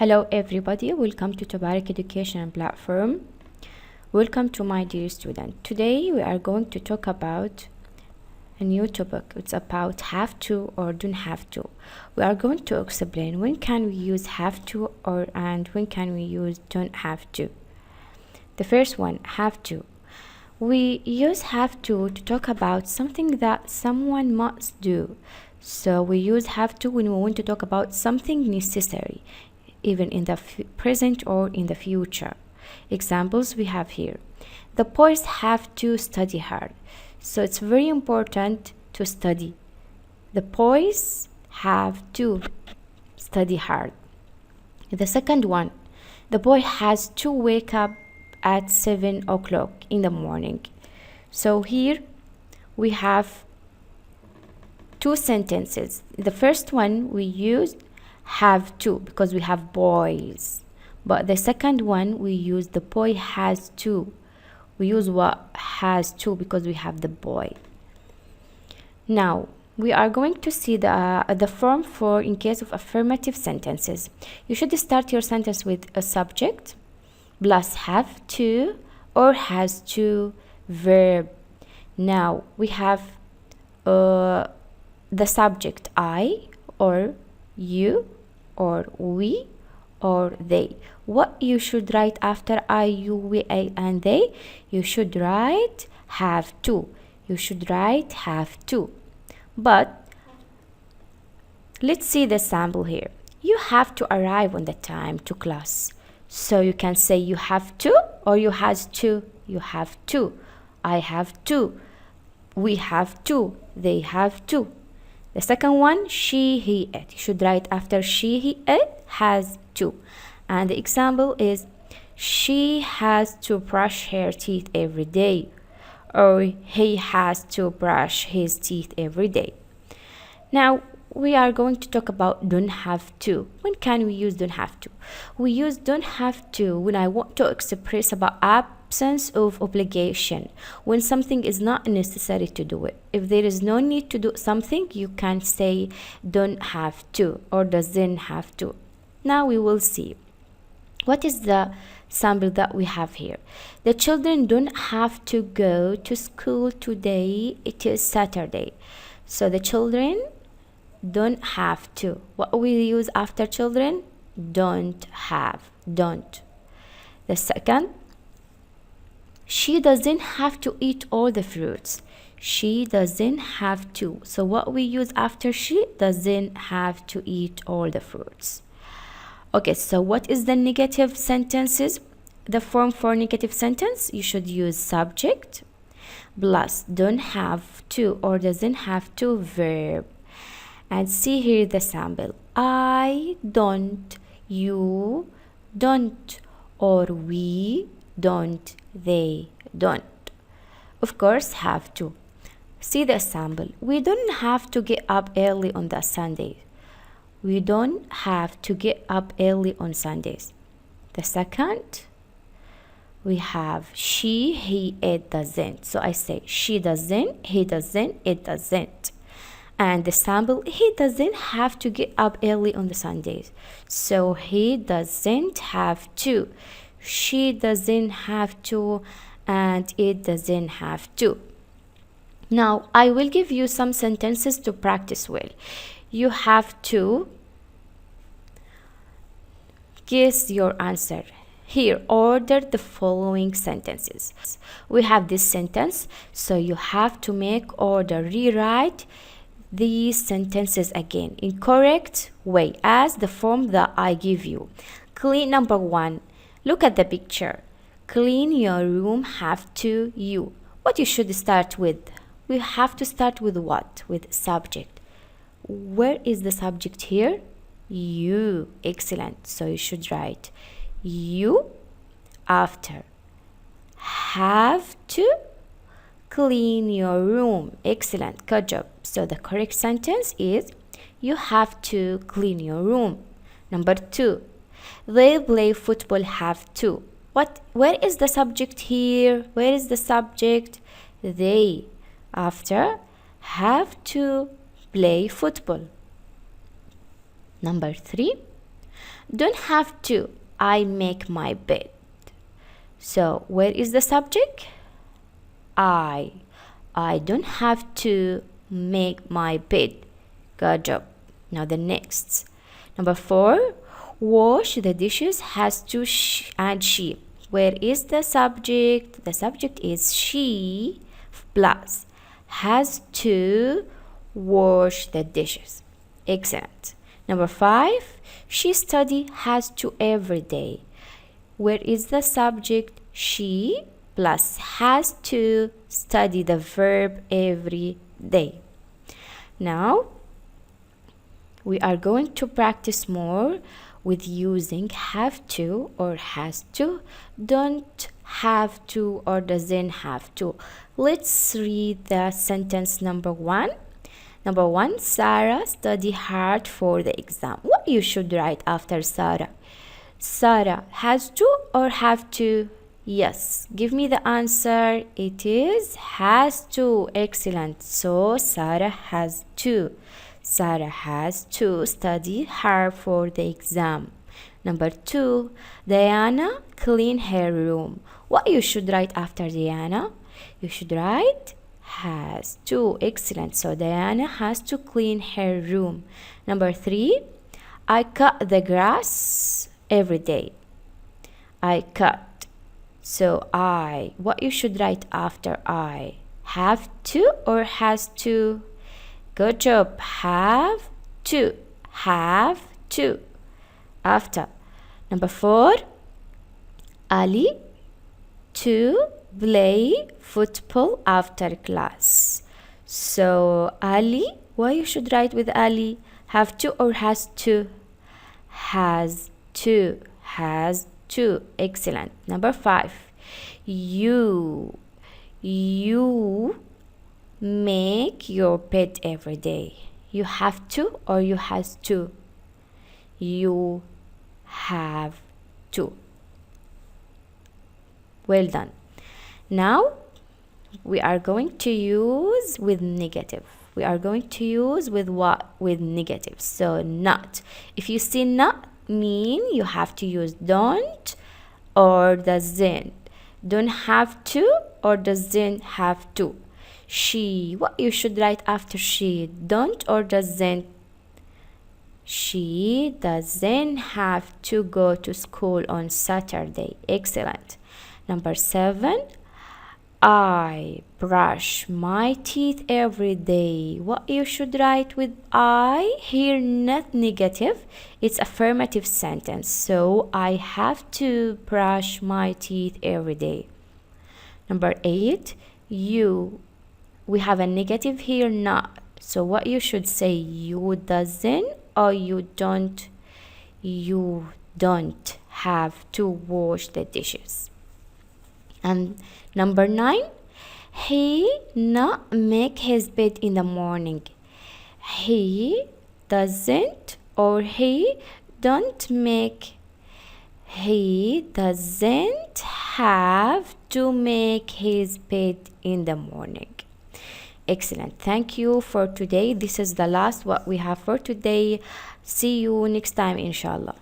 Hello everybody, welcome to Tabarak education platform. Welcome to my dear student. Today we are going to talk about a new topic. It's about have to or don't have to. We are going to explain when can we use have to and when can we use don't have to. The first one, have to. We use have to talk about something that someone must do. So we use have to when we want to talk about something necessary, even in the present or in the future. Examples we have here. The boys have to study hard. So it's very important to study. The boys have to study hard. The second one, the boy has to wake up at 7 o'clock in the morning. So here we have two sentences. The first one we used have to because we have boys, but the second one we use the boy has to. We use what has to because we have the boy. Now we are going to see the form for in case of affirmative sentences. You should start your sentence with a subject plus have to or has to verb. Now we have the subject I or you or we or they. What you should write after I, you, we, and they? You should write have to. You should write have to. But let's see the sample here. You have to arrive on the time to class. So you can say you have to or you has to. You have to. I have to. We have to. They have to. The second one, she, he, it. You should write after she, he, it has to. And the example is, she has to brush her teeth every day. Or he has to brush his teeth every day. Now, we are going to talk about don't have to. When can we use don't have to? We use don't have to when I want to express about absence of obligation, when something is not necessary to do it. If there is no need to do something, you can say don't have to or doesn't have to. Now we will see what is the sample that we have here. The children don't have to go to school today. It is Saturday. So the children don't have to. What we use after children? Don't have. Don't. The second, she doesn't have to eat all the fruits. She doesn't have to. So what we use after she? Doesn't have to eat all the fruits. Okay, so what is the negative sentences? The form for negative sentence, you should use subject plus don't have to or doesn't have to verb. And see here the sample. I don't, you don't, or we don't, they don't. Of course, have to. See the sample. We don't have to get up early on the Sunday. We don't have to get up early on Sundays. The second, we have she, he, it doesn't. So I say she doesn't, he doesn't, it doesn't. And the sample, he doesn't have to get up early on the Sundays. So he doesn't have to. She doesn't have to. And it doesn't have to. Now, I will give you some sentences to practice well. You have to guess your answer. Here, order the following sentences. We have this sentence, so you have to make order. Rewrite these sentences again in correct way as the form that I give you. Clean number one. Look at the picture. Clean your room have to you. What you should start with? We have to start with what? With subject. Where is the subject here? You. Excellent. So you should write you after have to clean your room. Excellent. Good job. So the correct sentence is you have to clean your room. Number two, they play football have to. Where is the subject here? Where is the subject? They after have to play football. Number three, Don't have to. I make my bed. So where is the subject? I. I don't have to make my bed. Good job. Now the next. Number 4. Wash the dishes has to and she. Where is the subject? The subject is she plus has to wash the dishes. Excellent. Number 5. She study has to every day. Where is the subject? She plus has to study the verb every day. Now we are going to practice more with using have to or has to, don't have to or doesn't have to. Let's read the sentence number 1. Number 1, Sarah study hard for the exam. What you should write after Sarah? Sarah has to or have to? Yes, give me the answer. It is has to. Excellent. So Sarah has to. Sarah has to study hard for the exam. Number 2, Diana clean her room. What you should write after Diana? You should write has to. Excellent. So Diana has to clean her room. Number 3, I cut the grass every day. I cut. So I. What you should write after I? Have to or has to? Good job. Have to. Have to. After. Number 4, Ali to play football after class. So Ali, what you should write with Ali? Have to or has to? Has to. Has to. Excellent. Number 5, you make your bed every day. You have to or you has to? You have to. Well done. Now we are going to use with negative. We are going to use with what? With negative. So not. If you see not, mean you have to use don't or doesn't. Don't have to or doesn't have to. She. What you should write after she? Don't or doesn't? She doesn't have to go to school on Saturday. Excellent. Number 7, I brush my teeth every day. What you should write with I? Here not negative, it's affirmative sentence. So I have to brush my teeth every day. Number 8, you. We have a negative here, not. So what you should say? You doesn't or you don't? You don't have to wash the dishes. And number 9, he not make his bed in the morning. He doesn't or he don't make. He doesn't have to make his bed in the morning. Excellent. Thank you for today. This is the last what we have for today. See you next time, inshallah.